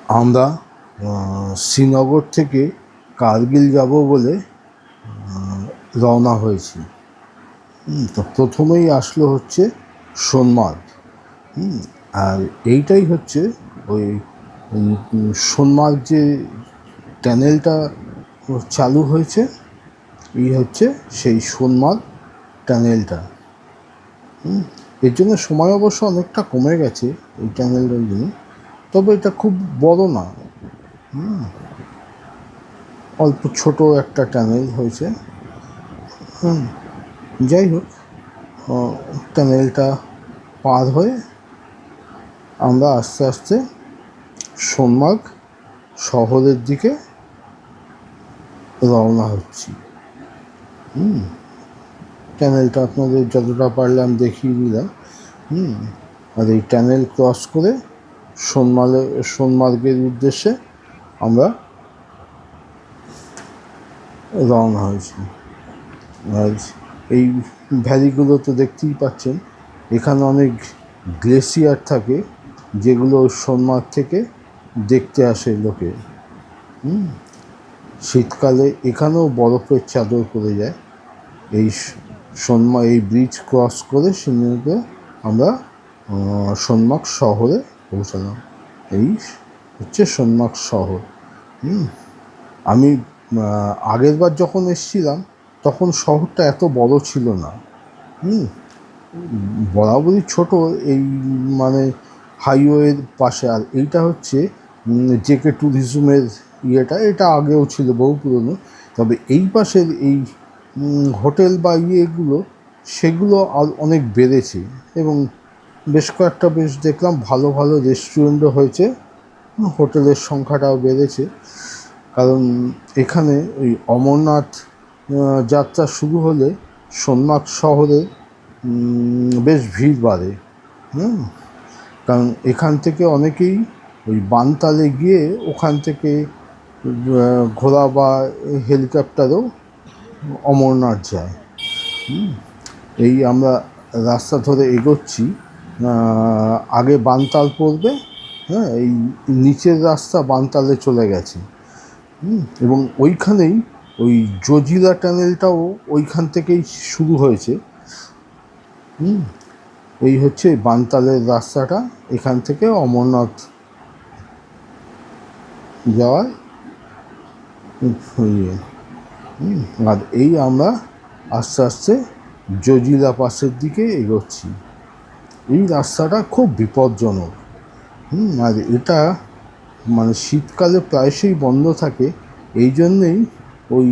আমরা শ্রীনগর থেকে কার্গিল যাব বলে রওনা হয়েছি। তো প্রথমেই আসলো হচ্ছে সোনমার্গ। আর এইটাই হচ্ছে ওই সোনমার্গ যে টানেলটা চালু হয়েছে, এই হচ্ছে সেই সোনমার্গ টানেলটা। এর জন্য সময় অবশ্য অনেকটা কমে গেছে এই টানেলটার জন্য, তবে এটা খুব বড় না, অল্প ছোট একটা টানেল হয়েছে। যাই হোক, টানেলটা পার হয়ে আমরা আস্তে আস্তে সোনমার্গ শহরের দিকে রওনা হচ্ছি। টানেলটা আপনাদের যতটা পারলাম দেখিয়ে দিলাম। আর এই টানেল ক্রস করে সোনমার্গের উদ্দেশ্যে আমরা রওনা হয়েছি। আর এই ভ্যালিগুলো তো দেখতেই পাচ্ছেন, এখানে অনেক গ্লেসিয়ার থাকে যেগুলো সোনমার্গ থেকে দেখতে আসে লোকে। শীতকালে এখানেও বরফের চাদর পড়ে যায়। এই এই ব্রিজ ক্রস করে সিঙ্গুরে আমরা সোনমার্গ শহরে পৌঁছালাম। এই হচ্ছে সোনমার্গ শহর। আমি আগেরবার যখন এসেছিলাম তখন শহরটা এত বড় ছিল না। বরাবরই ছোট, এই মানে হাইওয়ের পাশে। আর এইটা হচ্ছে জেকে ট্যুরিজমের এটা আগেও ছিল, বহু পুরনো। তবে এই পাশের এই হোটেল বা ইয়েগুলো, সেগুলো আর অনেক বেড়েছে, এবং বেশ কয়েকটা দেখলাম ভালো ভালো রেস্টুরেন্টও হয়েছে, হোটেলের সংখ্যাটাও বেড়েছে। কারণ এখানে ওই অমরনাথ যাত্রা শুরু হলে সোনমার্গ শহরে বেশ ভিড় বাড়ে। কারণ এখান থেকে অনেকেই ওই বানতালে গিয়ে ওখান থেকে ঘোড়া বা হেলিকপ্টারেও অমরনাথ যায়। এই আমরা রাস্তা ধরে এগোচ্ছি, আগে বানতাল পড়বে, এই নিচের রাস্তা বানতালে চলে গেছে। এবং ওইখানেই ওই জজিলা টানেলটাও ওইখান থেকেই শুরু হয়েছে। এই হচ্ছে বানতালের রাস্তাটা, এখান থেকে অমরনাথ যাওয়ার। আর এই আমরা আস্তে আস্তে জজিলা পাসের দিকে এগোচ্ছি। এই রাস্তাটা খুব বিপজ্জনক। আর এটা মানে শীতকালে প্রায়শই বন্ধ থাকে। এই জন্যেই ওই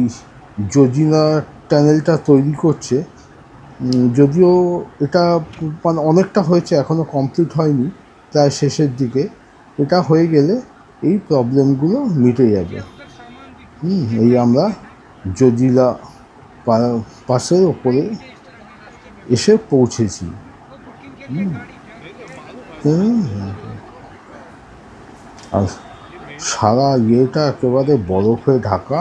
জজিলা টানেলটা তৈরি করছে। যদিও এটা মানে অনেকটা হয়েছে, এখনও কমপ্লিট হয়নি, প্রায় শেষের দিকে। এটা হয়ে গেলে এই প্রবলেমগুলো মিটে যাবে। এই আমরা জজিলা পাসের ওপরে এসে পৌঁছেছি। আর সারা ইয়েটা একেবারে বরফে ঢাকা।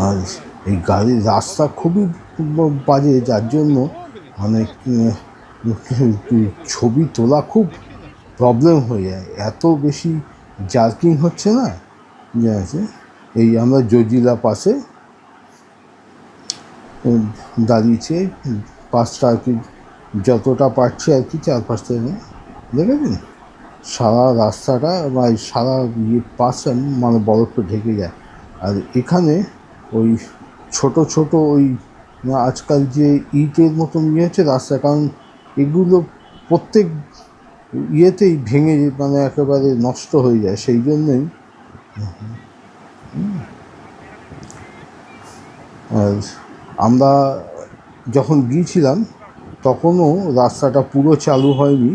আর এই গাড়ির রাস্তা খুবই বাজে, যার জন্য মানে ছবি তোলা খুব প্রবলেম হয়ে যায়, এত বেশি জার্কিং হচ্ছে না যে আছে। এই আমরা জজিলা পাশে দাঁড়িয়েছি, পাঁচটা আর কি, যতটা পারছি আর কি, 4-5টা দেখেছেন সারা রাস্তাটা বা সারা পাশে মানে বরফে ঢেকে যায়। আর এখানে ওই ছোট ছোট ওই আজকাল যে ইটের মতন হচ্ছে রাস্তা, কারণ এগুলো প্রত্যেক ইয়েতেই ভেঙে মানে একেবারে নষ্ট হয়ে যায়, সেই জন্যই। আর আমরা যখন গিয়েছিলাম তখনও রাস্তাটা পুরো চালু হয়নি।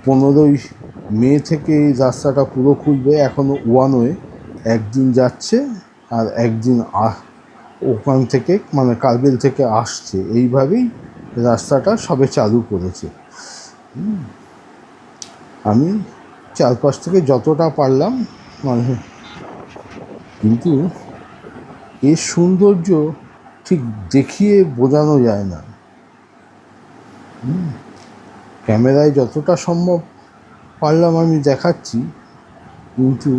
15ই মে থেকে এই রাস্তাটা পুরো খুলবে। এখনও ওয়ান ওয়ে, একদিন যাচ্ছে আর একদিন ওখান থেকে মানে কার্গিল থেকে আসছে, এইভাবেই রাস্তাটা সবে চালু করেছে। আমি চারপাশ থেকে যতটা পারলাম মানে, কিন্তু এর সৌন্দর্য ঠিক দেখিয়ে বোঝানো যায় না। ক্যামেরায় যতটা সম্ভব পারলাম আমি দেখাচ্ছি, কিন্তু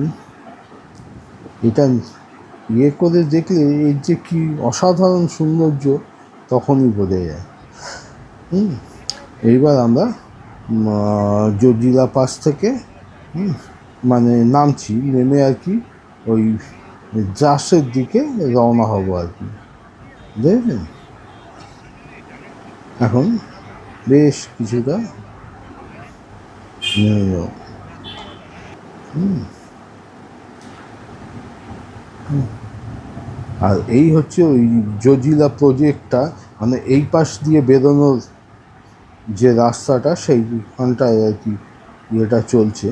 এটা করে দেখলে এর যে কি অসাধারণ সৌন্দর্য তখনই বোঝা যায়। এইবার আমরা জজিলা পাস থেকে মানে নামছি, নেমে আর কি ওই জাসের দিকে রওনা হব আর কি, বুঝলেন? এখন বেশ কিছুটা নেমে যাব। আর এই হচ্ছে ওই জজিলা প্রজেক্টটা, মানে এই পাশ দিয়ে বেরোনোর যে রাস্তাটা সেইখানটায় আর কি ইয়েটা চলছে।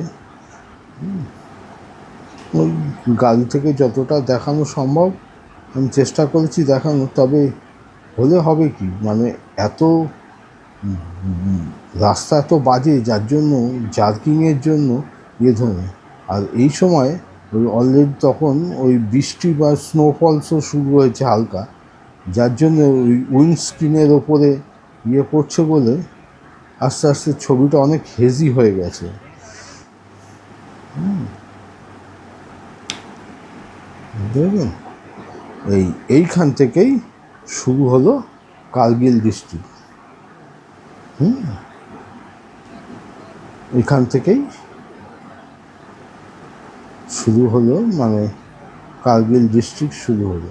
ওই গাড়ি থেকে যতটা দেখানো সম্ভব আমি চেষ্টা করেছি দেখানো, তবে হলে হবে কি, মানে এত রাস্তা এত বাজে, যার জন্য জার্কিংয়ের জন্য ধরে। আর এই সময় ওই অলরেডি তখন ওই বৃষ্টি বা স্নোফলসও শুরু হয়েছে হালকা, যার জন্য ওই উইন্ডস্ক্রিনের ওপরে পড়ছে বলে আস্তে আস্তে ছবিটা অনেক হেজি হয়ে গেছে। দেখবেন এইখান থেকেই শুরু হলো কার্গিল ডিস্ট্রিক্ট। এখান থেকেই শুরু হলো, মানে কার্গিল ডিস্ট্রিক্ট শুরু হলো।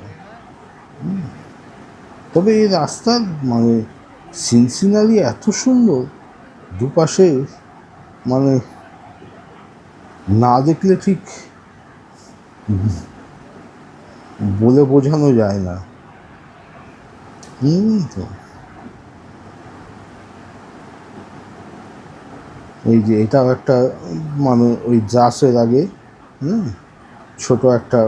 তবে এই রাস্তার মানে সিনসিনারি এত সুন্দর, দুপাশে মানে না দেখলে ঠিক বলে বোঝানো যায় না। তো এই যে এটাও একটা মানে ওই জাসের আগে ছোট একটা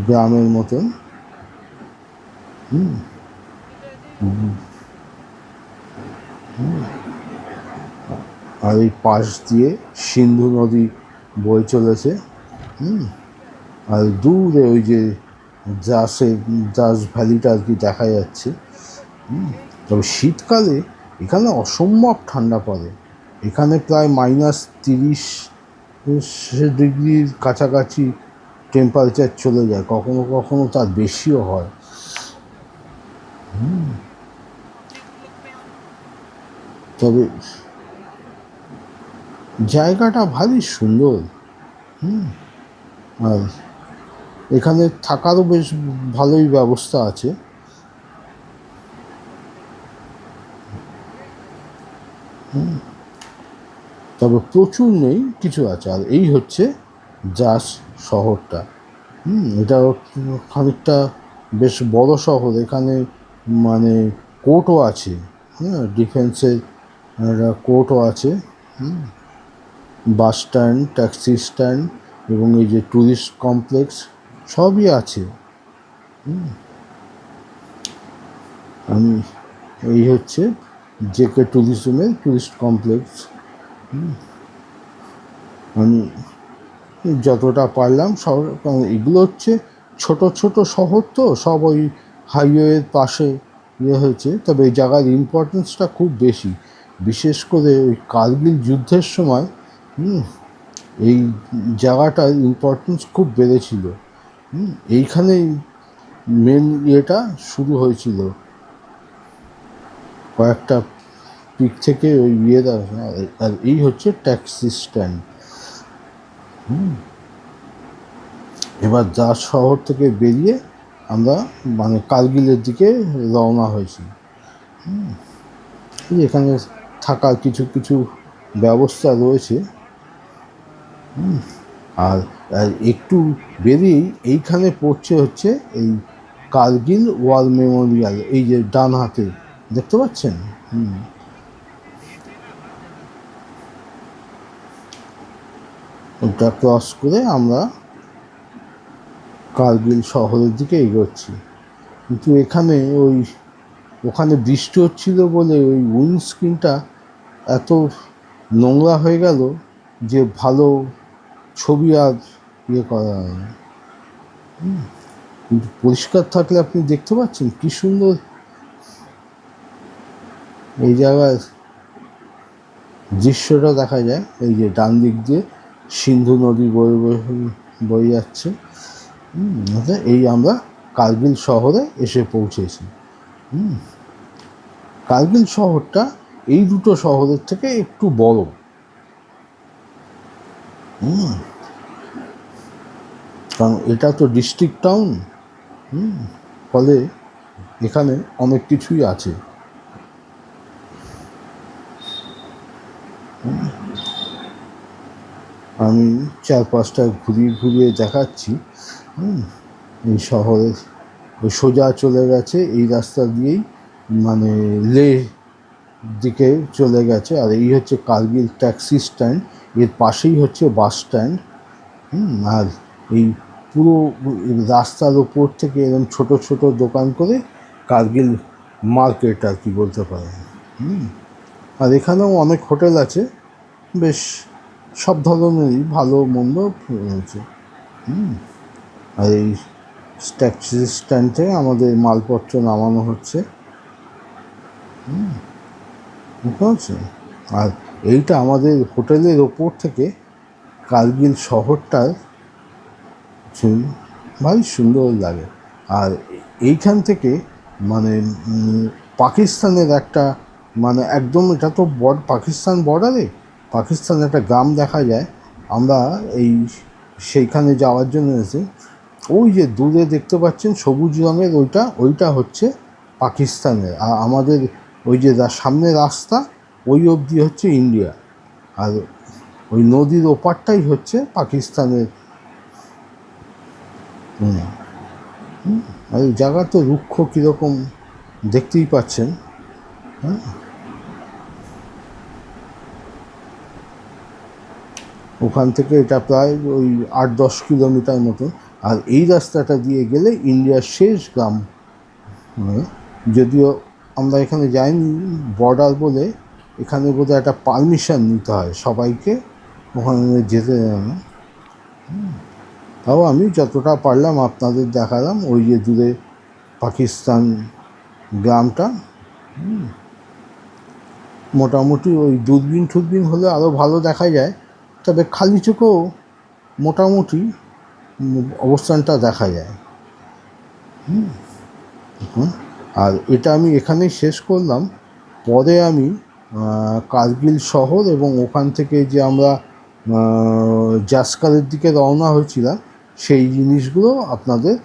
গ্রামের মতন। আর এই পাশ দিয়ে সিন্ধু নদী বয়ে চলেছে। আর দূরে ওই যে জাস ভ্যালিটা আর কি দেখা যাচ্ছে। তবে শীতকালে এখানে অসম্ভব ঠান্ডা পড়ে, এখানে প্রায় -30 ডিগ্রির কাছাকাছি টেম্পারেচার চলে যায়, কখনো কখনো তার বেশিও হয়। তবে জায়গাটা ভারী সুন্দর। আর এখানে থাকারও বেশ ভালোই ব্যবস্থা আছে। তবে প্রচুর নেই, কিছু আছে। আর এই হচ্ছে জাস শহরটা। এটা খানিকটা বেশ বড় শহর, এখানে মানে কোর্টও আছে, ডিফেন্সের একটা কোর্টও আছে, বাস স্ট্যান্ড, ট্যাক্সি স্ট্যান্ড এবং এই যে ট্যুরিস্ট কমপ্লেক্স সবই আছে। আমি এই হচ্ছে জেকে ট্যুরিজমের ট্যুরিস্ট কমপ্লেক্স। আমি যতটা পারলাম সব, এগুলো হচ্ছে ছোট ছোট শহর, তো সব ওই হাইওয়ের পাশে হয়েছে। তবে এই জায়গার ইম্পর্টেন্সটা খুব বেশি, বিশেষ করে ওই কার্গিল যুদ্ধের সময় এই জায়গাটার ইম্পর্টেন্স খুব বেড়েছিল। এইখানেই মেন শুরু হয়েছিল, কয়েকটা পিক থেকে ওই আর এই হচ্ছে ট্যাক্সি স্ট্যান্ড। এবার জাস শহর থেকে বেরিয়ে আমরা মানে কার্গিলের দিকে রওনা হয়েছি। এখানে থাকার কিছু কিছু ব্যবস্থা রয়েছে। আর একটু বেরিয়েই এইখানে পড়ছে হচ্ছে এই কার্গিল ওয়ার মেমোরিয়াল, এই যে ডান হাতে দেখতে পাচ্ছেন। ওটা ক্রস করে আমরা কার্গিল শহরের দিকে এগোচ্ছি। কিন্তু এখানে ওখানে বৃষ্টি হচ্ছিল বলে ওই উইন্ডস্ক্রিনটা এত নোংরা হয়ে গেল যে ভালো ছবি আর করা হয় না। কিন্তু পরিষ্কার থাকলে আপনি দেখতে পাচ্ছেন কি সুন্দর এই জায়গায় দৃশ্যটা দেখা যায়, এই যে ডান দিক দিয়ে সিন্ধু নদী বয়ে যাচ্ছে। এই আমরা কার্গিল শহরে এসে পৌঁছেছি। কার্গিল শহরটা এই দুটো শহরের থেকে একটু বড়। কারণ এটা তো ডিস্ট্রিক্ট টাউন, ফলে এখানে অনেক কিছুই আছে। আমি চারপাশটা ঘুরিয়ে ঘুরিয়ে দেখাচ্ছি। এই শহরের ওই সোজা চলে গেছে এই রাস্তা দিয়েই, মানে লেহ দিকে চলে গেছে। আর এই হচ্ছে কার্গিল ট্যাক্সি স্ট্যান্ড, এর পাশেই হচ্ছে বাস স্ট্যান্ড। আর এই পুরো রাস্তার ওপর থেকে এরকম ছোট ছোট দোকান করে কার্গিল মার্কেট আর কি বলতে পারেন। আর এখানেও অনেক হোটেল আছে, বেশ সব ধরনেরই ভালো মন্দ রয়েছে। আর এই ট্যাক্সি স্ট্যান্ড থেকে আমাদের মালপত্র নামানো হচ্ছে, বুঝতে পারছেন। আর এইটা আমাদের হোটেলের ওপর থেকে কার্গিল শহরটার ভারী সুন্দর লাগে। আর এইখান থেকে মানে পাকিস্তানের একটা, মানে একদম এটা তো পাকিস্তান বর্ডারে, পাকিস্তানের একটা গ্রাম দেখা যায়। আমরা সেইখানে যাওয়ার জন্য এসে ওই যে দূরে দেখতে পাচ্ছেন সবুজ রঙের ওইটা হচ্ছে পাকিস্তানের। আর আমাদের ওই যে সামনে রাস্তা ওই অবধি হচ্ছে ইন্ডিয়া, আর ওই নদীর ওপারটাই হচ্ছে পাকিস্তানের। আর এই জায়গা তো রুক্ষ কীরকম দেখতেই পাচ্ছেন। ওখান থেকে এটা প্রায় ওই 8-10 কিলোমিটার মতো। আর এই রাস্তাটা দিয়ে গেলে ইন্ডিয়ার শেষ গ্রাম। যদিও আমরা এখানে যাইনি বর্ডার বলে, এখানে বোধহয় একটা পারমিশন নিতে হয় সবাইকে, ওখানে যেতে দেয় না। তাও আমি যতটা পারলাম আপনাদের দেখালাম ওই যে দূরে পাকিস্তান গ্রামটা। মোটামুটি ওই দূরবীন হলে আরও ভালো দেখা যায়, তবে খালি চোখেও মোটামুটি অবস্থানটা দেখা যায়। আর এটা আমি এখানেই শেষ করলাম। পরে আমি কার্গিল শহর এবং ওখান থেকে যে আমরা জাস্কারের দিকে রওনা হয়েছিলাম সেই জিনিসগুলো আপনাদের